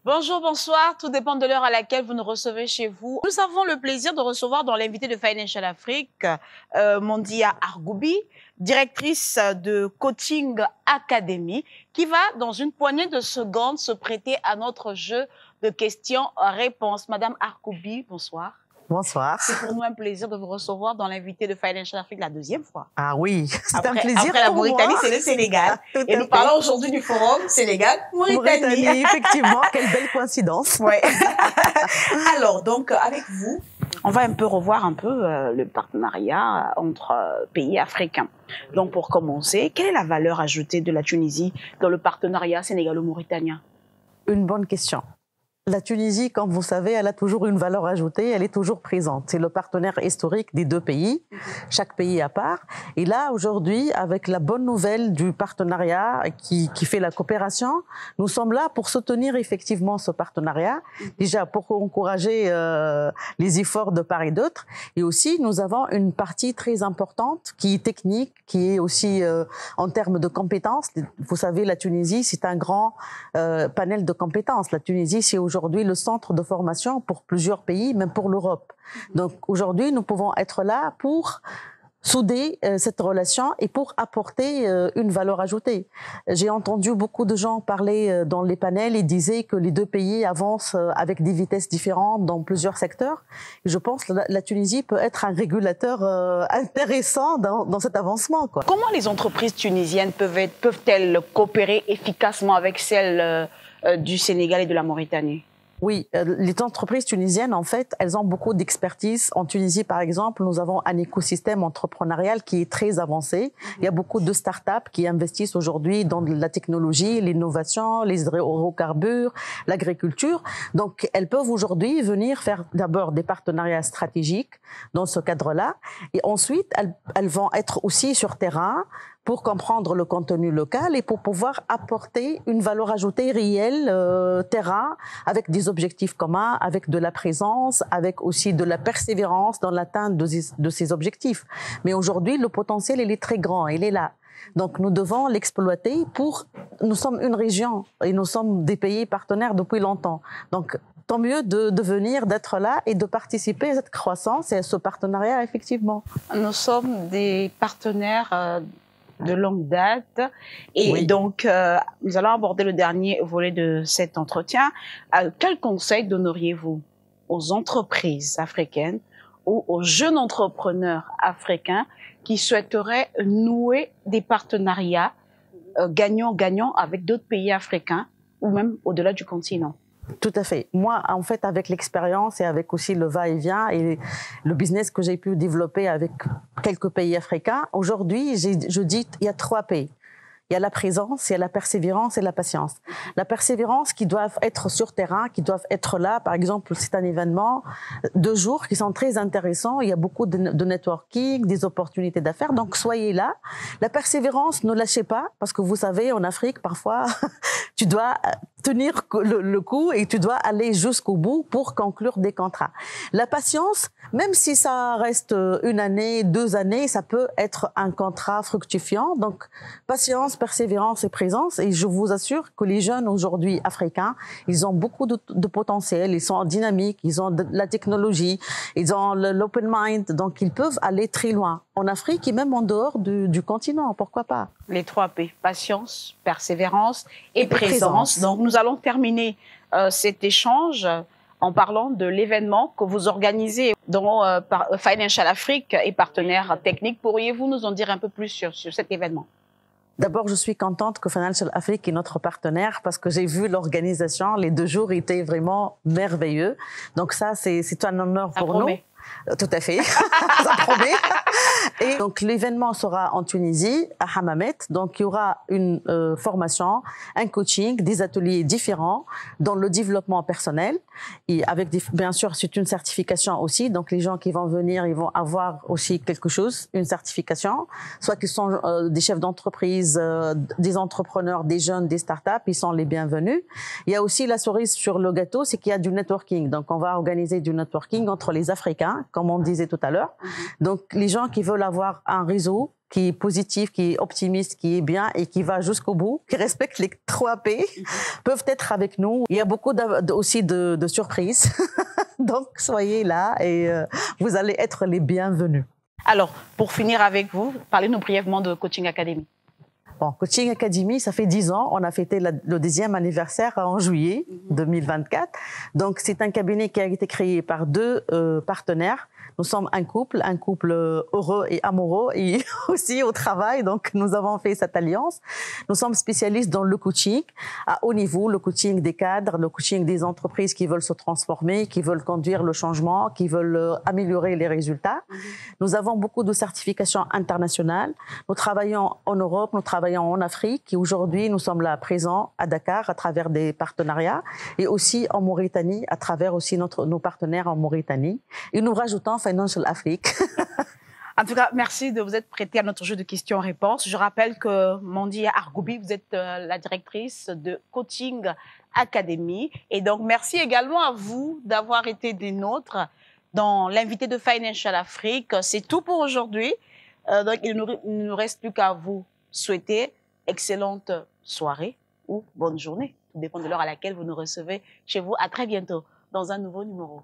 Bonjour, bonsoir, tout dépend de l'heure à laquelle vous nous recevez chez vous. Nous avons le plaisir de recevoir dans l'invité de Financial Afrique, Mondia Argubi, directrice de Coaching Academy, qui va dans une poignée de secondes se prêter à notre jeu de questions-réponses. Madame Argubi, bonsoir. Bonsoir. C'est pour nous un plaisir de vous recevoir dans l'invité de Financial Afrique la deuxième fois. Ah oui, c'est un plaisir. Après la Mauritanie, c'est le Sénégal. Et nous parlons aujourd'hui du forum Sénégal-Mauritanie. Effectivement, quelle belle coïncidence. Ouais. Alors, donc, avec vous, on va un peu revoir le partenariat entre pays africains. Donc, pour commencer, quelle est la valeur ajoutée de la Tunisie dans le partenariat sénégalo-mauritanien? Une bonne question. La Tunisie, comme vous savez, elle a toujours une valeur ajoutée, elle est toujours présente. C'est le partenaire historique des deux pays, chaque pays à part. Et là, aujourd'hui, avec la bonne nouvelle du partenariat qui fait la coopération, nous sommes là pour soutenir effectivement ce partenariat, déjà pour encourager les efforts de part et d'autre. Et aussi, nous avons une partie très importante qui est technique, qui est aussi en termes de compétences. Vous savez, la Tunisie, c'est un grand panel de compétences. La Tunisie, c'est aujourd'hui le centre de formation pour plusieurs pays, même pour l'Europe. Donc aujourd'hui, nous pouvons être là pour souder cette relation et pour apporter une valeur ajoutée. J'ai entendu beaucoup de gens parler dans les panels et disaient que les deux pays avancent avec des vitesses différentes dans plusieurs secteurs. Et je pense que la Tunisie peut être un régulateur intéressant dans cet avancement, quoi. Comment les entreprises tunisiennes peuvent-elles coopérer efficacement avec celles du Sénégal et de la Mauritanie? Oui, les entreprises tunisiennes, en fait, elles ont beaucoup d'expertise. En Tunisie, par exemple, nous avons un écosystème entrepreneurial qui est très avancé. Il y a beaucoup de startups qui investissent aujourd'hui dans la technologie, l'innovation, les hydrocarbures, l'agriculture. Donc, elles peuvent aujourd'hui venir faire d'abord des partenariats stratégiques dans ce cadre-là. Et ensuite, elles vont être aussi sur terrain pour comprendre le contenu local et pour pouvoir apporter une valeur ajoutée réelle terrain, avec des objectifs communs, avec de la présence, avec aussi de la persévérance dans l'atteinte de ces objectifs. Mais aujourd'hui, le potentiel, il est très grand, il est là. Donc nous devons l'exploiter nous sommes une région et nous sommes des pays partenaires depuis longtemps. Donc tant mieux de venir, d'être là et de participer à cette croissance et à ce partenariat, effectivement. Nous sommes des partenaires de longue date. Et oui. Donc, nous allons aborder le dernier volet de cet entretien. Quel conseil donneriez-vous aux entreprises africaines ou aux jeunes entrepreneurs africains qui souhaiteraient nouer des partenariats gagnant-gagnant avec d'autres pays africains ou même au-delà du continent? Tout à fait. Moi, en fait, avec l'expérience et avec aussi le va-et-vient et le business que j'ai pu développer avec quelques pays africains, aujourd'hui, je dis il y a 3 P. Il y a la présence, il y a la persévérance et la patience. La persévérance qui doivent être sur terrain, qui doivent être là. Par exemple, c'est un événement 2 jours qui sont très intéressants. Il y a beaucoup de networking, des opportunités d'affaires. Donc, soyez là. La persévérance, ne lâchez pas. Parce que vous savez, en Afrique, parfois, tu dois tenir le coup et tu dois aller jusqu'au bout pour conclure des contrats. La patience, même si ça reste 1 année, 2 années, ça peut être un contrat fructifiant. Donc, patience, persévérance et présence. Et je vous assure que les jeunes aujourd'hui africains, ils ont beaucoup de potentiel, ils sont dynamiques, ils ont de la technologie, ils ont l'open mind, donc ils peuvent aller très loin en Afrique et même en dehors du continent, pourquoi pas. Les 3 P, patience, persévérance et présence. Donc nous allons terminer cet échange en parlant de l'événement que vous organisez dont Financial Afrique est partenaire technique. Pourriez-vous nous en dire un peu plus sur cet événement? D'abord, je suis contente que Financial Afrique est notre partenaire parce que j'ai vu l'organisation. Les 2 jours étaient vraiment merveilleux. Donc ça, c'est un honneur pour nous. Tout à fait, ça promet. Et donc l'événement sera en Tunisie, à Hammamet. Donc il y aura une formation, un coaching, des ateliers différents dans le développement personnel. Et avec bien sûr, c'est une certification aussi. Donc les gens qui vont venir, ils vont avoir aussi quelque chose, une certification. Soit qu'ils sont des chefs d'entreprise, des entrepreneurs, des jeunes, des startups, ils sont les bienvenus. Il y a aussi la cerise sur le gâteau, c'est qu'il y a du networking. Donc on va organiser du networking entre les Africains, comme on disait tout à l'heure. Donc les gens qui veulent veulent avoir un réseau qui est positif, qui est optimiste, qui est bien et qui va jusqu'au bout, qui respecte les 3 P, peuvent être avec nous. Il y a beaucoup aussi de surprises. Donc, soyez là et vous allez être les bienvenus. Alors, pour finir avec vous, parlez-nous brièvement de Coaching Academy. Bon, Coaching Academy, ça fait 10 ans. On a fêté le 10e anniversaire en juillet 2024. Donc, c'est un cabinet qui a été créé par 2 partenaires. Nous sommes un couple heureux et amoureux et aussi au travail. Donc, nous avons fait cette alliance. Nous sommes spécialistes dans le coaching à haut niveau, le coaching des cadres, le coaching des entreprises qui veulent se transformer, qui veulent conduire le changement, qui veulent améliorer les résultats. Nous avons beaucoup de certifications internationales. Nous travaillons en Europe, nous travaillons en Afrique et aujourd'hui, nous sommes là présents à Dakar à travers des partenariats et aussi en Mauritanie à travers aussi nos partenaires en Mauritanie. Et nous rajoutons Financial Afrique. En tout cas, merci de vous être prêté à notre jeu de questions-réponses. Je rappelle que Mandy Argubi, vous êtes la directrice de Coaching Academy. Et donc, merci également à vous d'avoir été des nôtres dans l'invité de Financial Afrique. C'est tout pour aujourd'hui. Donc, il ne nous reste plus qu'à vous souhaiter excellente soirée ou bonne journée. Tout dépend de l'heure à laquelle vous nous recevez chez vous. À très bientôt dans un nouveau numéro